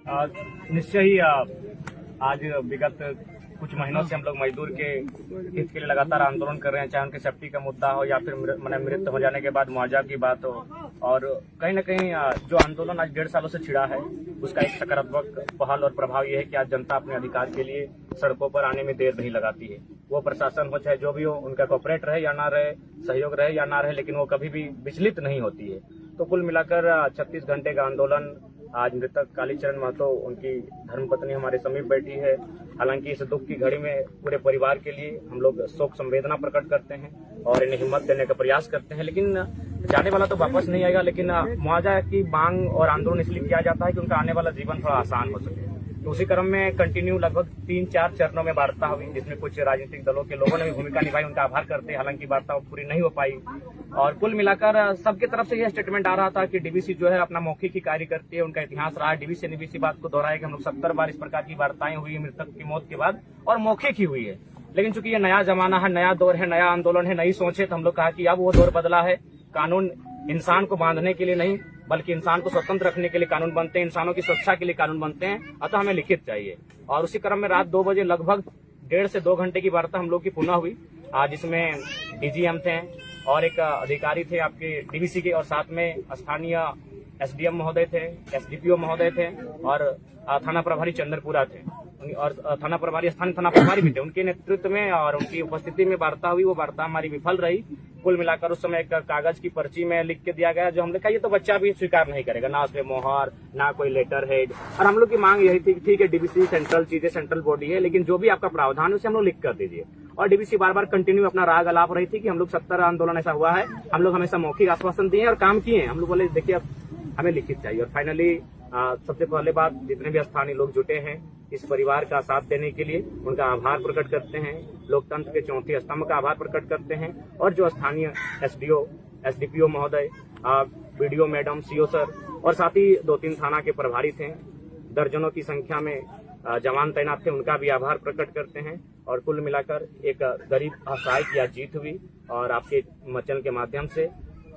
निश्चय ही आज विगत कुछ महीनों से हम लोग मजदूर के हित के लिए लगातार आंदोलन कर रहे हैं, चाहे उनकी सेफ्टी का मुद्दा हो या फिर मृत्यु हो जाने के बाद मुआवजा की बात हो। और कहीं न कहीं जो आंदोलन आज 1.5 सालों से छिड़ा है, उसका एक सकारात्मक पहल और प्रभाव यह है कि आज जनता अपने अधिकार के लिए सड़कों पर आने में देर नहीं लगाती है। वो प्रशासन हो चाहे जो भी हो, उनका कॉपरेट रहे या ना रहे, सहयोग रहे या ना रहे, लेकिन वो कभी भी विचलित नहीं होती है। तो कुल मिलाकर 36 घंटे का आंदोलन, आज मृतक कालीचरण महतो उनकी धर्मपत्नी हमारे समीप बैठी है। हालांकि इस दुख की घड़ी में पूरे परिवार के लिए हम लोग शोक संवेदना प्रकट करते हैं और इन्हें हिम्मत देने का प्रयास करते हैं। लेकिन जाने वाला तो वापस नहीं आएगा, लेकिन मुआवजा की मांग और आंदोलन इसलिए किया जाता है कि उनका आने वाला जीवन थोड़ा आसान हो सके। तो उसी क्रम में कंटिन्यू लगभग 3-4 चरणों में वार्ता हुई, जिसमें कुछ राजनीतिक दलों के लोगों ने भी भूमिका निभाई। उनका आभार करते हैं। हालांकि वार्ता पूरी नहीं हो पाई और कुल मिलाकर सबके तरफ से यह स्टेटमेंट आ रहा था कि डीवीसी जो है अपना मौखिक ही कार्य करती है, उनका इतिहास रहा है। डीवीसी ने भी इसी बात को दोहराया कि हम लोग 70 बार इस प्रकार की वार्ताएं हुई मृतक की मौत के बाद और मौखिक ही हुई है। लेकिन चूंकि ये नया जमाना है, नया दौर है, नया आंदोलन है, नई सोच है, तो हम लोग कहा कि अब वो दौर बदला है। कानून इंसान को बांधने के लिए नहीं, बल्कि इंसान को स्वतंत्र रखने के लिए कानून बनते हैं, इंसानों की सुरक्षा के लिए कानून बनते हैं। अतः हमें लिखित चाहिए। और उसी क्रम में रात 2 बजे लगभग 1.5 से 2 घंटे की वार्ता हम लोग की पुनः हुई, जिसमें डीजीएम थे और एक अधिकारी थे आपके डीवीसी के, और साथ में स्थानीय एसडीएम महोदय थे, एसडीपीओ महोदय थे और थाना प्रभारी चंद्रपुरा थे और थाना प्रभारी, स्थानीय थाना प्रभारी भी थे। उनके नेतृत्व में और उनकी उपस्थिति में वार्ता हुई। वो वार्ता हमारी विफल रही। कुल मिलाकर उस समय एक कागज की पर्ची में लिख के दिया गया, जो हमने कहा ये तो बच्चा भी स्वीकार नहीं करेगा, ना उसमें मोहर, ना कोई लेटर हेड। और हम लोग की मांग यही थी, ठीक है डीवीसी सेंट्रल चीजें, सेंट्रल बॉडी है, लेकिन जो भी आपका प्रावधान है उसे हम लोग लिख कर दीजिए। और डीवीसी बार बार कंटिन्यू अपना राग अलाप रही थी कि हम लोग 70 आंदोलन ऐसा हुआ है, हम लोग हमेशा मौखिक आश्वासन दिए और काम किए हैं। हम लोग बोले देखिए अब हमें लिखित चाहिए। और फाइनली सबसे पहले बात, जितने भी स्थानीय लोग जुटे हैं इस परिवार का साथ देने के लिए, उनका आभार प्रकट करते हैं। लोकतंत्र के चौथे स्तंभ का आभार प्रकट करते हैं। और जो स्थानीय एसडीओ, एसडीपीओ महोदय, बीडीओ मैडम, सीओ सर और साथ ही 2-3 थाना के प्रभारी थे, दर्जनों की संख्या में जवान तैनात थे, उनका भी आभार प्रकट करते हैं। और कुल मिलाकर एक गरीब असहाय की आज जीत हुई। और आपके मंचन के माध्यम से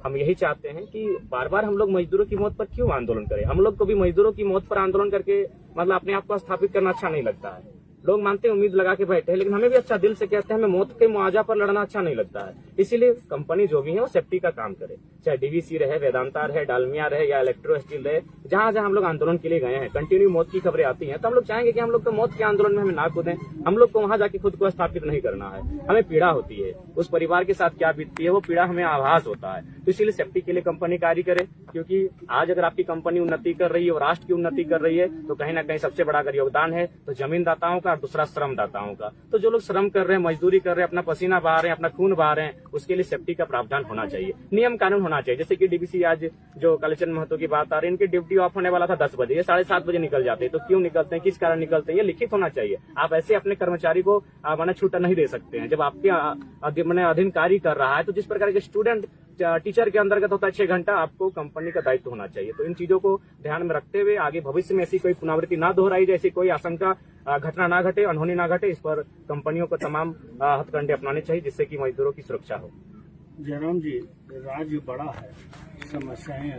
हम यही चाहते हैं कि बार बार हम लोग मजदूरों की मौत पर क्यों आंदोलन करें। हम लोग को भी मजदूरों की मौत पर आंदोलन करके मतलब अपने आप को स्थापित करना अच्छा नहीं लगता है। लोग मानते हैं, उम्मीद लगा के बैठे हैं, लेकिन हमें भी अच्छा दिल से कहते हैं हमें मौत के मुआवजा पर लड़ना अच्छा नहीं लगता है। इसीलिए कंपनी जो भी है वो सेफ्टी का काम करे, चाहे डीवीसी रहे, वेदांता रहे, डालमिया रहे या इलेक्ट्रो स्टील रहे। जहां जहां हम लोग आंदोलन के लिए गए हैं, कंटिन्यू मौत की खबरें आती हैं, तो हम लोग चाहेंगे कि हम लोग को मौत के आंदोलन में हमें ना कूदें। हम लोग को वहां जाके खुद को स्थापित नहीं करना है। हमें पीड़ा होती है, उस परिवार के साथ क्या बीतती है वो पीड़ा हमें आभास होता है। तो इसीलिए सेफ्टी के लिए कंपनी कार्य करे, क्योंकि आज अगर आपकी कंपनी उन्नति कर रही है और राष्ट्र की उन्नति कर रही है, तो कहीं ना कहीं सबसे बड़ा अगर योगदान है तो जमीनदाताओं का और दूसरा श्रमदाताओं का। तो जो लोग श्रम कर रहे हैं, मजदूरी कर रहे हैं, अपना पसीना बहा रहे हैं, अपना खून बहा रहे हैं, उसके लिए सेफ्टी का प्रावधान होना चाहिए, नियम कानून होना चाहिए। जैसे कि डीवीसी आज जो कालीचरण महतो की बात आ रही है, इनकी ड्यूटी ऑफ होने वाला था 10 बजे, ये 7:30 बजे निकल जाते हैं। तो क्यों निकलते हैं, किस कारण निकलते हैं, ये लिखित होना चाहिए। आप ऐसे अपने कर्मचारी को माना छूटा नहीं दे सकते हैं। जब आपके मैंने अधीन कार्य कर रहा है, तो जिस प्रकार के स्टूडेंट टीचर के अंतर्गत होता है 6 घंटा, आपको कंपनी का दायित्व होना चाहिए। तो इन चीजों को ध्यान में रखते हुए आगे भविष्य में ऐसी कोई पुनरावृत्ति ना दोहराई जाए, ऐसी कोई आशंका घटना ना घटे, अनहोनी ना घटे, इस पर कंपनियों को तमाम हथकंडे अपनाने चाहिए, जिससे कि मजदूरों की सुरक्षा हो। जयराम जी, राज्य बड़ा है, समस्याएं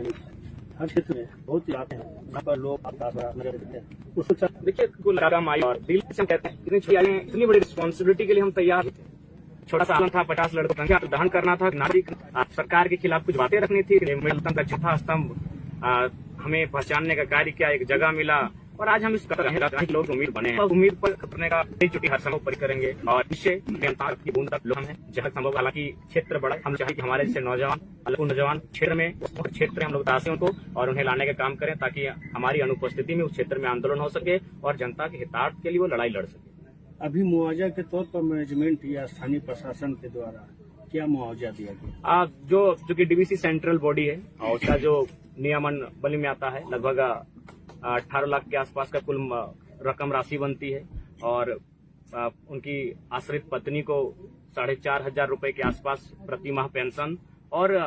हर क्षेत्र में बहुत आते हैं, जहाँ पर लोग देखिए कुल और दिल से कहते हैं इतनी बड़ी रिस्पॉन्सिबिलिटी के लिए हम तैयार थे। छोटा सा था, 50 लड़कों का दहन करना था, नागरिक सरकार के खिलाफ कुछ बातें रखनी थी, लोकतंत्र का चौथा स्तंभ हमें पहचानने का कार्य किया, एक जगह मिला। और आज हम इस लोग उम्मीद बने हैं, उम्मीद पर करने का छुट्टी हर संभव पर करेंगे। और इससे की बूंद तक लोग हैं जहाँ संभव, हालांकि क्षेत्र बड़ा, हम चाहे कि हमारे जैसे नौजवान क्षेत्र में हम लोग दासियों को और उन्हें लाने का काम करें, ताकि हमारी अनुपस्थिति में उस क्षेत्र में आंदोलन हो सके और जनता के हितार्थ के लिए वो लड़ाई लड़ सके। अभी मुआवजा के तौर पर मैनेजमेंट या स्थानीय प्रशासन के द्वारा क्या मुआवजा दिया गया? जो कि डीवीसी सेंट्रल बॉडी है और उसका जो नियमन बलि में आता है, लगभग 18 लाख के आसपास का कुल रकम राशि बनती है। और उनकी आश्रित पत्नी को 4,500 रुपए के आसपास प्रति माह पेंशन और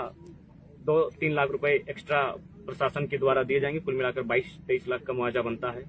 2-3 लाख रुपए एक्स्ट्रा प्रशासन के द्वारा दिए जाएंगे। कुल मिलाकर 22-23 लाख का मुआवजा बनता है।